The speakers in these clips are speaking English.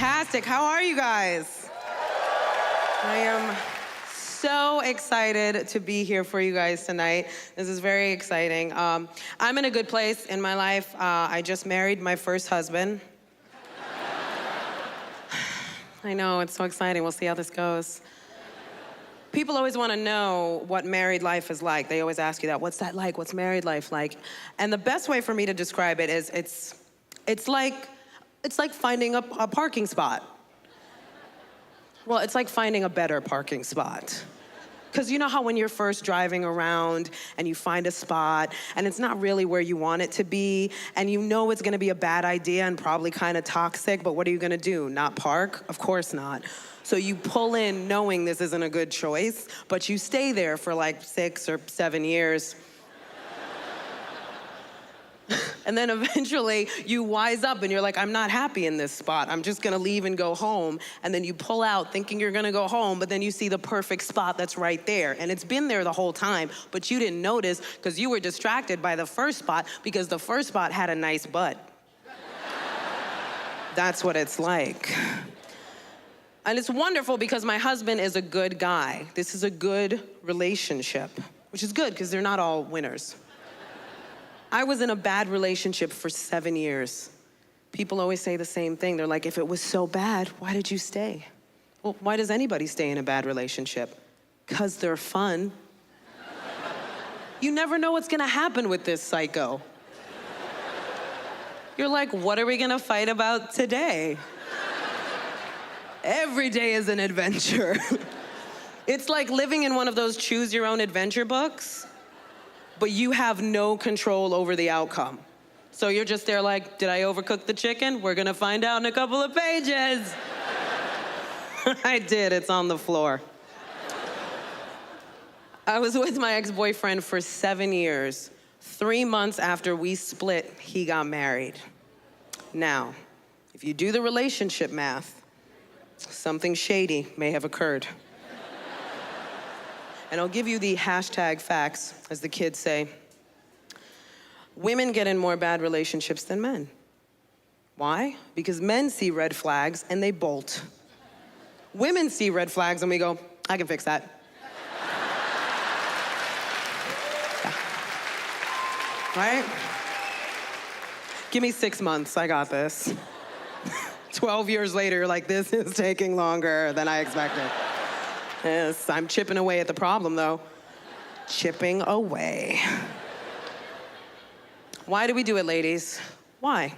fantastic. How are you guys? I am so excited to be here for you guys tonight. This is very exciting. I'm in a good place in my life. I just married my first husband. I know, it's so exciting. We'll see how this goes. People always want to know what married life is like. They always ask you that. What's that like? What's married life like? And the best way for me to describe it is it's like finding a parking spot. Well, it's like finding a better parking spot. Because you know how when you're first driving around and you find a spot and it's not really where you want it to be and you know it's gonna be a bad idea and probably kind of toxic, but what are you gonna do? Not park? Of course not. So you pull in knowing this isn't a good choice, but you stay there for like 6 or 7 years. And then eventually you wise up and you're like, I'm not happy in this spot. I'm just gonna leave and go home. And then you pull out thinking you're gonna go home, but then you see the perfect spot that's right there. And it's been there the whole time, but you didn't notice because you were distracted by the first spot because the first spot had a nice butt. That's what it's like. And it's wonderful because my husband is a good guy. This is a good relationship, which is good because they're not all winners. I was in a bad relationship for 7 years. People always say the same thing. They're like, if it was so bad, why did you stay? Well, why does anybody stay in a bad relationship? Because they're fun. You never know what's gonna happen with this psycho. You're like, what are we gonna fight about today? Every day is an adventure. It's like living in one of those choose your own adventure books, but you have no control over the outcome. So you're just there like, did I overcook the chicken? We're gonna find out in a couple of pages. I did, it's on the floor. I was with my ex-boyfriend for 7 years. 3 months after we split, he got married. Now, if you do the relationship math, something shady may have occurred. And I'll give you the hashtag facts, as the kids say. Women get in more bad relationships than men. Why? Because men see red flags and they bolt. Women see red flags and we go, I can fix that. Yeah. Right? Give me 6 months, I got this. 12 years later, you're like, this is taking longer than I expected. Yes, I'm chipping away at the problem, though. Chipping away. Why do we do it, ladies? Why?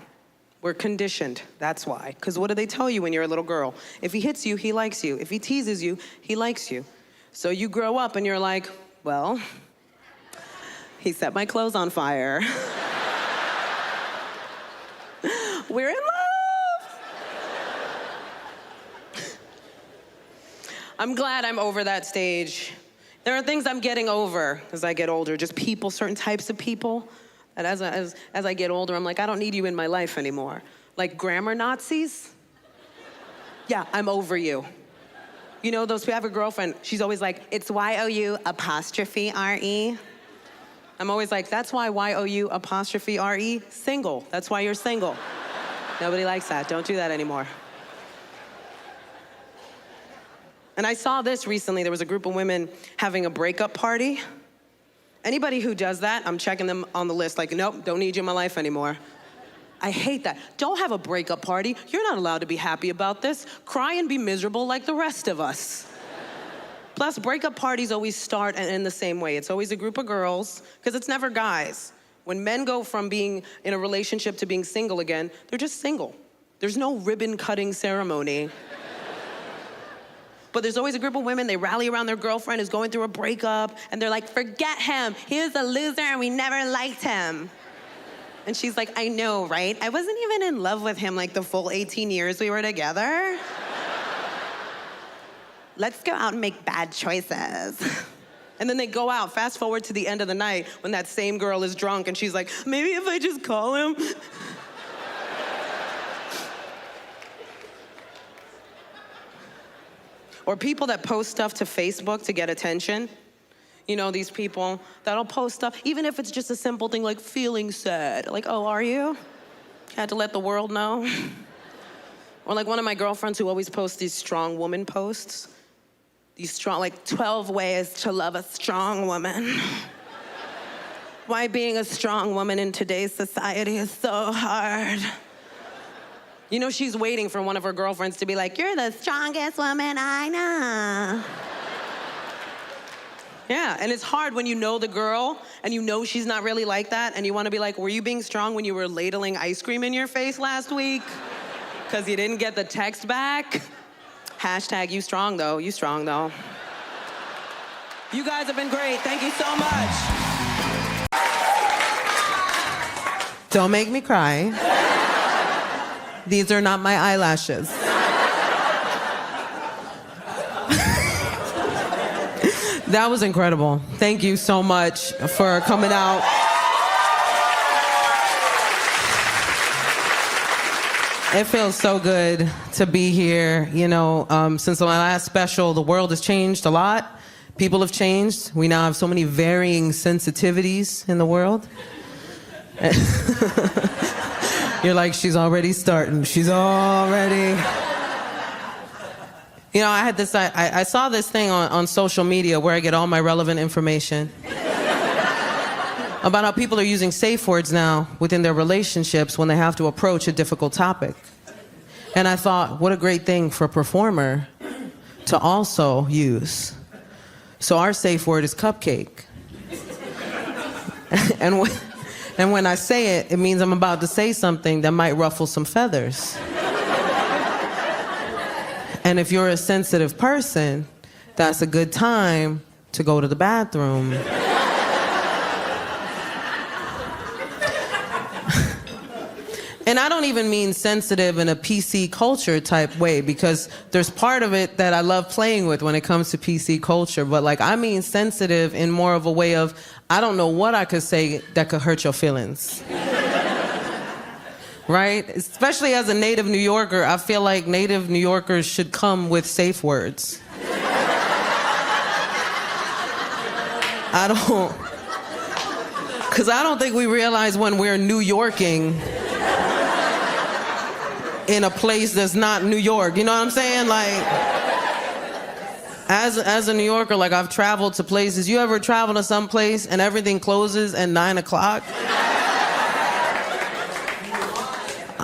We're conditioned, that's why. Because what do they tell you when you're a little girl? If he hits you, he likes you. If he teases you, he likes you. So you grow up and you're like, well, he set my clothes on fire. We're in love. I'm glad I'm over that stage. There are things I'm getting over as I get older, just people, certain types of people. And as I get older, I'm like, I don't need you in my life anymore. Like grammar Nazis? Yeah, I'm over you. You know, those, I have a girlfriend, she's always like, it's Y-O-U''RE. I'm always like, that's why Y-O-U''RE, single. That's why you're single. Nobody likes that, don't do that anymore. And I saw this recently. There was a group of women having a breakup party. Anybody who does that, I'm checking them on the list, like, nope, don't need you in my life anymore. I hate that. Don't have a breakup party. You're not allowed to be happy about this. Cry and be miserable like the rest of us. Plus, breakup parties always start and end the same way. It's always a group of girls, because it's never guys. When men go from being in a relationship to being single again, they're just single. There's no ribbon cutting ceremony. But there's always a group of women, they rally around their girlfriend who's going through a breakup, and they're like, forget him. He was a loser and we never liked him. And she's like, I know, right? I wasn't even in love with him like the full 18 years we were together. Let's go out and make bad choices. And then they go out, fast forward to the end of the night when that same girl is drunk and she's like, maybe if I just call him. Or people that post stuff to Facebook to get attention. You know, these people that'll post stuff, even if it's just a simple thing like feeling sad. Like, oh, are you? Had to let the world know. Or like one of my girlfriends who always posts these strong woman posts. These strong, like 12 ways to love a strong woman. Why being a strong woman in today's society is so hard. You know, she's waiting for one of her girlfriends to be like, you're the strongest woman I know. Yeah, and it's hard when you know the girl and you know she's not really like that and you want to be like, were you being strong when you were ladling ice cream in your face last week? Because you didn't get the text back? Hashtag you strong though, you strong though. You guys have been great, thank you so much. Don't make me cry. These are not my eyelashes. That was incredible. Thank you so much for coming out. It feels so good to be here. You know, since my last special, the world has changed a lot. People have changed. We now have so many varying sensitivities in the world. You're like, she's already starting. She's already... You know, I saw this thing on social media where I get all my relevant information about how people are using safe words now within their relationships when they have to approach a difficult topic. And I thought, what a great thing for a performer to also use. So our safe word is cupcake. And when I say it, it means I'm about to say something that might ruffle some feathers. And if you're a sensitive person, that's a good time to go to the bathroom. And I don't even mean sensitive in a PC culture type way, because there's part of it that I love playing with when it comes to PC culture. But like, I mean sensitive in more of a way of, I don't know what I could say that could hurt your feelings. Right? Especially as a native New Yorker, I feel like native New Yorkers should come with safe words. Because I don't think we realize when we're New Yorking in a place that's not New York. You know what I'm saying? Like, as a New Yorker, like, I've traveled to places. You ever travel to some place and everything closes at 9 o'clock?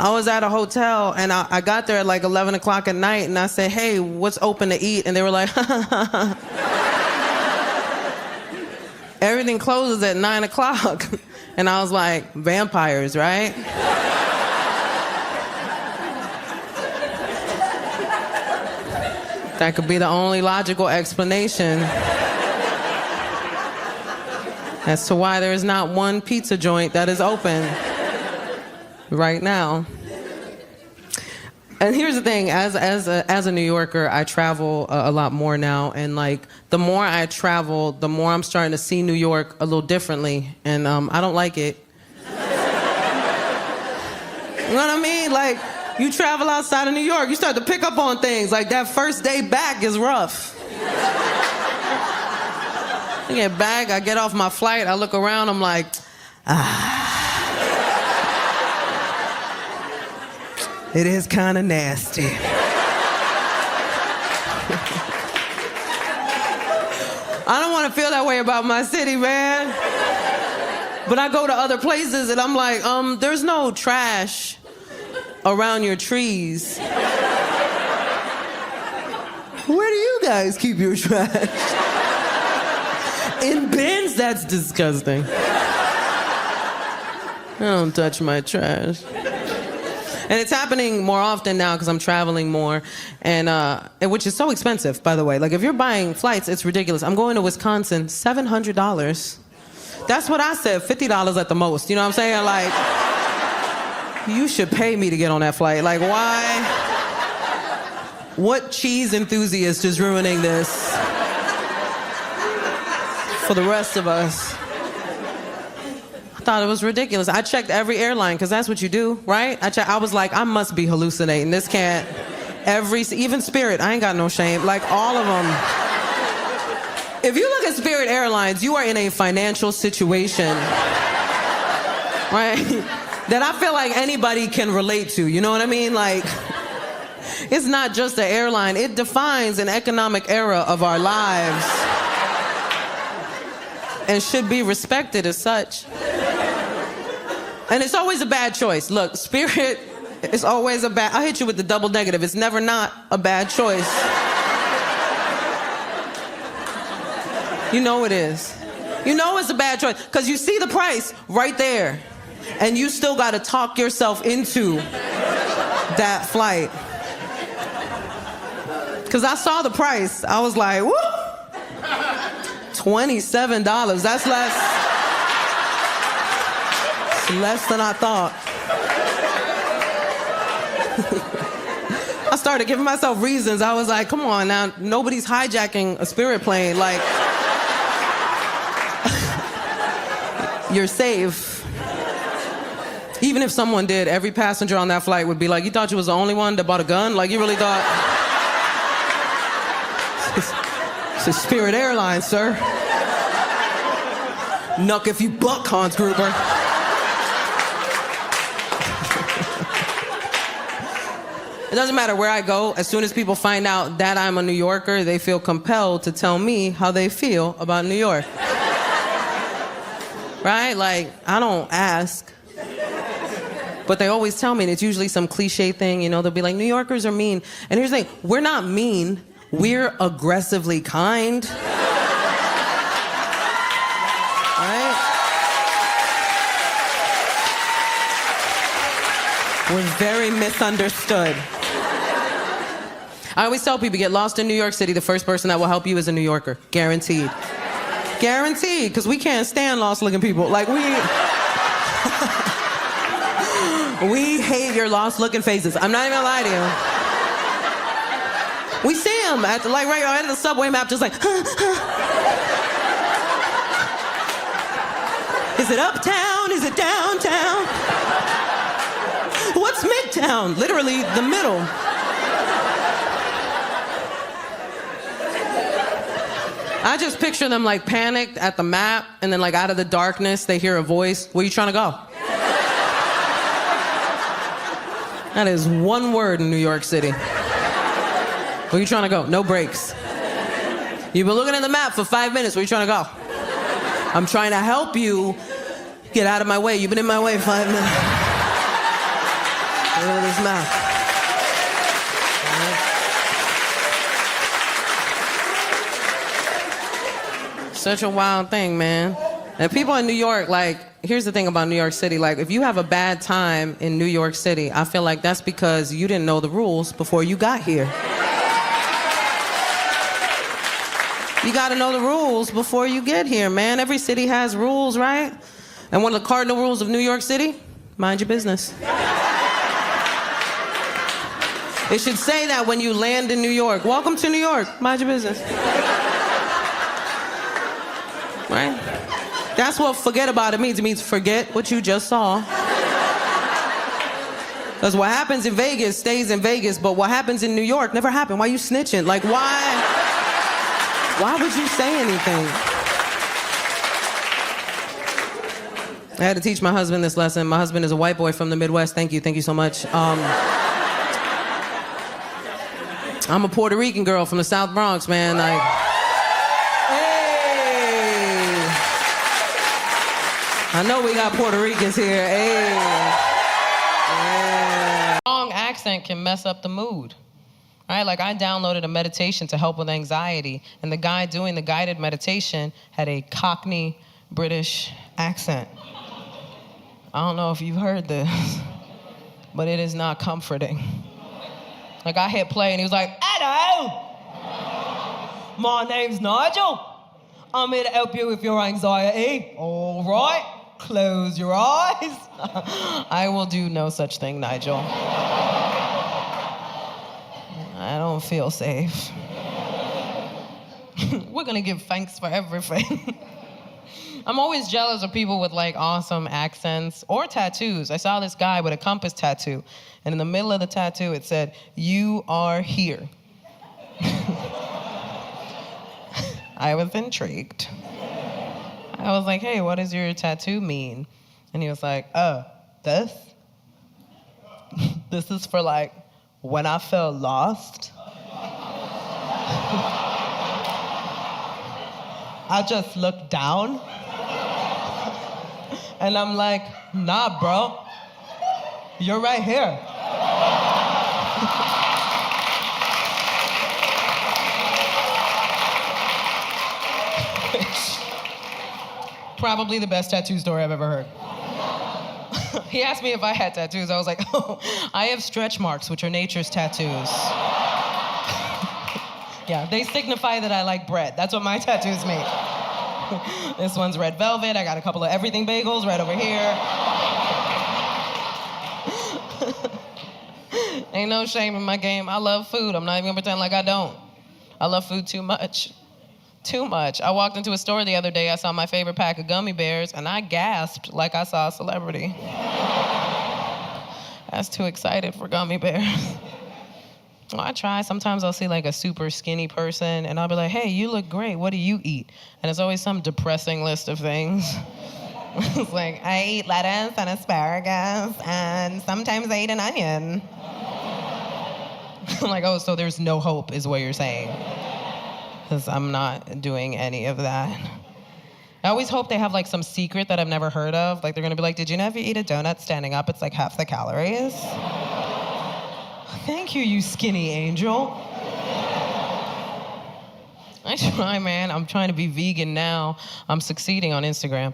I was at a hotel and I got there at like 11 o'clock at night and I said, hey, what's open to eat? And they were like, everything closes at 9 o'clock. And I was like, vampires, right? That could be the only logical explanation as to why there is not one pizza joint that is open right now. And here's the thing, as a New Yorker, I travel a lot more now, and like, the more I travel, the more I'm starting to see New York a little differently, and I don't like it. You know what I mean? Like, you travel outside of New York, you start to pick up on things. Like, that first day back is rough. I get back, I get off my flight, I look around, I'm like, it is kind of nasty. I don't want to feel that way about my city, man. But I go to other places and I'm like, there's no trash around your trees. Where do you guys keep your trash? In bins? That's disgusting. I don't touch my trash. And it's happening more often now because I'm traveling more, and which is so expensive, by the way. Like, if you're buying flights, it's ridiculous. I'm going to Wisconsin, $700. That's what I said, $50 at the most. You know what I'm saying? Like, you should pay me to get on that flight. Like, why? What cheese enthusiast is ruining this for the rest of us? I thought it was ridiculous. I checked every airline, because that's what you do, right? I was like, I must be hallucinating. This can't, even Spirit, I ain't got no shame. Like, all of them. If you look at Spirit Airlines, you are in a financial situation, right? That I feel like anybody can relate to, you know what I mean? Like, It's not just an airline. It defines an economic era of our lives and should be respected as such. And it's always a bad choice. Look, Spirit is always a bad... I'll hit you with the double negative. It's never not a bad choice. You know it is. You know it's a bad choice because you see the price right there and you still got to talk yourself into that flight. Because I saw the price. I was like, woo! $27. That's less than I thought. I started giving myself reasons. I was like, come on now, nobody's hijacking a Spirit plane. Like, you're safe. Even if someone did, every passenger on that flight would be like, you thought you was the only one that bought a gun? Like, you really thought... It's a Spirit Airlines, sir. Nuck if you buck, Hans Gruber. It doesn't matter where I go. As soon as people find out that I'm a New Yorker, they feel compelled to tell me how they feel about New York. Right? Like, I don't ask. But they always tell me, and it's usually some cliche thing, you know, they'll be like, New Yorkers are mean. And here's the thing, we're not mean, we're aggressively kind. Right? We're very misunderstood. I always tell people, get lost in New York City, the first person that will help you is a New Yorker. Guaranteed. Guaranteed, because we can't stand lost-looking people. Like, we hate your lost-looking faces. I'm not even gonna lie to you. We see them at the, like, right at the subway map, just like, Is it uptown? Is it downtown? What's Midtown? Literally the middle. I just picture them like panicked at the map, and then like out of the darkness, they hear a voice. Where you trying to go? That is one word in New York City. Where you trying to go? No breaks. You've been looking at the map for 5 minutes. Where you trying to go? I'm trying to help you get out of my way. You've been in my way 5 minutes. Look at this map. Such a wild thing, man. And people in New York, like, here's the thing about New York City. Like, if you have a bad time in New York City, I feel like that's because you didn't know the rules before you got here. You gotta know the rules before you get here, man. Every city has rules, right? And one of the cardinal rules of New York City, mind your business. It should say that when you land in New York. Welcome to New York, mind your business. Right? That's what forget about it means. It means forget what you just saw. Because what happens in Vegas stays in Vegas, but what happens in New York never happened. Why you snitching? Like, why would you say anything? I had to teach my husband this lesson. My husband is a white boy from the Midwest. Thank you so much. I'm a Puerto Rican girl from the South Bronx, man. Like, I know we got Puerto Ricans here. Hey. Yeah. Wrong accent can mess up the mood. Right? Like, I downloaded a meditation to help with anxiety, and the guy doing the guided meditation had a Cockney British accent. I don't know if you've heard this, but it is not comforting. Like, I hit play and he was like, "Hello, my name's Nigel. I'm here to help you with your anxiety. All right, close your eyes." I will do no such thing, Nigel. I don't feel safe. We're gonna give thanks for everything. I'm always jealous of people with like awesome accents or tattoos. I saw this guy with a compass tattoo, and in the middle of the tattoo it said, "You are here." I was intrigued. I was like, "Hey, what does your tattoo mean?" And he was like, "Oh, this? This is for like when I felt lost, I just looked down and I'm like, nah, bro, you're right here. Probably the best tattoo story I've ever heard. He asked me if I had tattoos. I was like, oh, I have stretch marks, which are nature's tattoos. Yeah, they signify that I like bread. That's what my tattoos mean. This one's red velvet. I got a couple of everything bagels right over here. Ain't no shame in my game. I love food. I'm not even gonna pretend like I don't. I love food too much. Too much. I walked into a store the other day, I saw my favorite pack of gummy bears, and I gasped like I saw a celebrity. I was too excited for gummy bears. Well, I try. Sometimes I'll see like a super skinny person, and I'll be like, hey, you look great. What do you eat? And it's always some depressing list of things. It's like, I eat lettuce and asparagus, and sometimes I eat an onion. I'm like, oh, so there's no hope is what you're saying. Because I'm not doing any of that. I always hope they have like some secret that I've never heard of. Like they're gonna be like, did you know if you eat a donut standing up, it's like half the calories? Thank you, you skinny angel. I try, man. I'm trying to be vegan now. I'm succeeding on Instagram.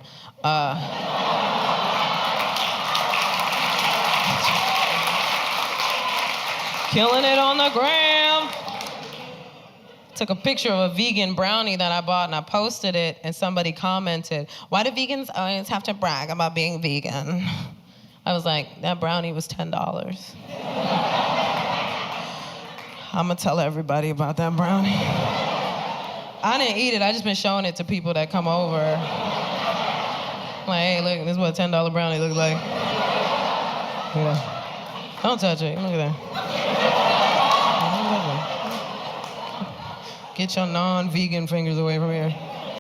Killing it on the gram. Took a picture of a vegan brownie that I bought and I posted it, and somebody commented, why do vegans always have to brag about being vegan? I was like, that brownie was $10. I'm gonna tell everybody about that brownie. I didn't eat it, I just been showing it to people that come over. Like, hey, look, this is what a $10 brownie looks like. Yeah. Don't touch it, look at that. Get your non-vegan fingers away from here.